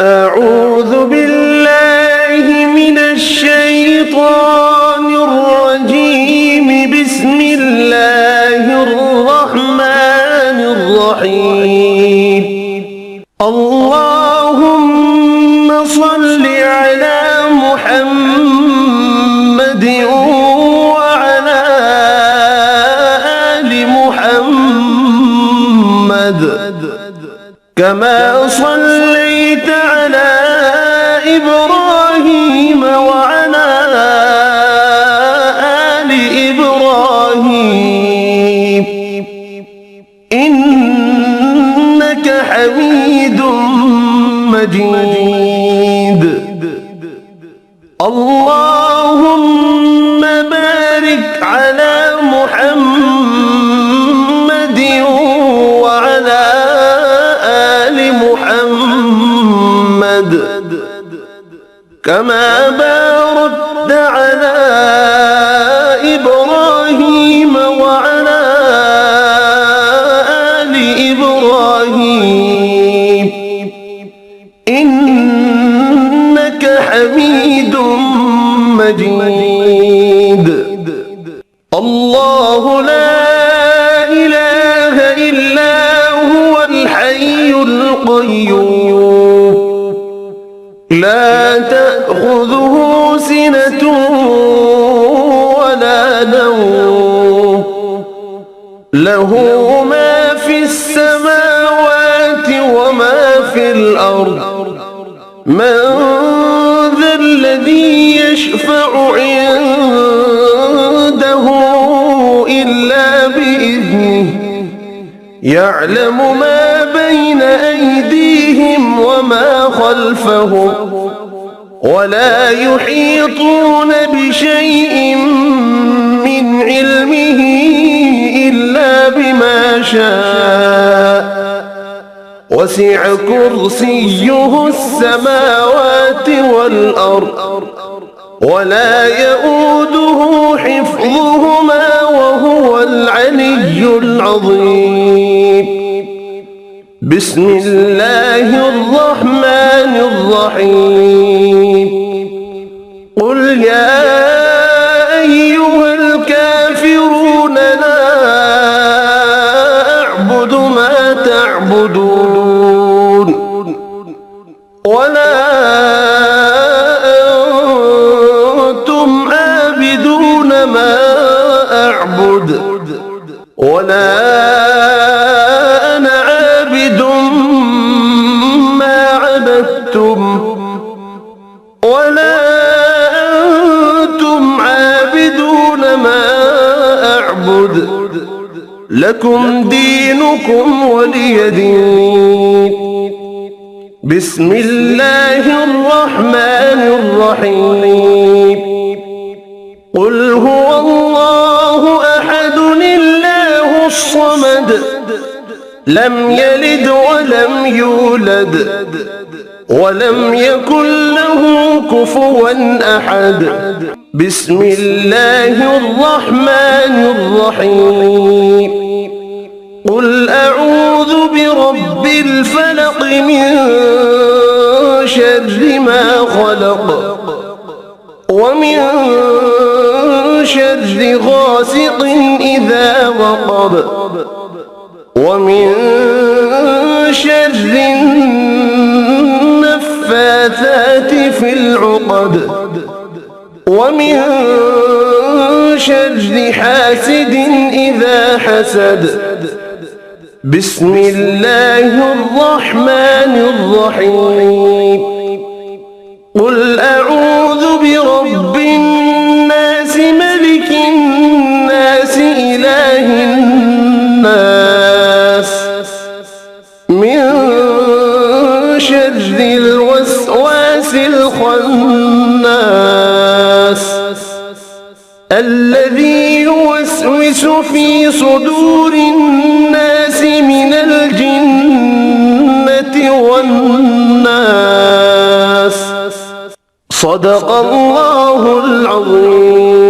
أعوذ بالله من الشيطان الرجيم. بسم الله الرحمن الرحيم. اللهم صل على محمد وعلى آل محمد كما صليت على إبراهيم وعلى آل إبراهيم إنك حميد مجيد. اللهم بارك على محمد وعلى آل محمد كما باركت على إبراهيم وعلى آل إبراهيم إنك حميد مجيد. الله لا إله إلا هو الحي القيوم لا تأخذه سنة ولا نوم له ما في السماوات وما في الأرض. من ذا الذي يشفع عنده إلا بإذنه يعلم ما بين أيديهم وما خلفهم ولا يحيطون بشيء من علمه إلا بما شاء وسع كرسيه السماوات والأرض ولا يؤوده حفظهما وهو العلي العظيم. بسم الله الرحمن الرحيم. قل يا أيها الكافرون لا أعبد ما تعبدون ولا أنتم عابدون ما أعبد ولا أنا عابد ما عبدتم ولا أنتم عابدون ما أعبد لكم دينكم ولي دين. بسم الله الرحمن الرحيم. قل هو الله أحد الله الصمد لم يلد ولم يولد ولم يكن له كفوا أحد. بسم الله الرحمن الرحيم. قل أعوذ برب الفلق من شر ما خلق ومن شر غاسق إذا وقب ومن شر النفاثات في العقد ومن شر حاسد إذا حسد. بسم الله الرحمن الرحيم. قل أعوذ برب الناس ملك الناس إله الناس من شر الوسواس الخناس الذي يوسوس في صدور الناس من الجنة والناس. صدق الله العظيم.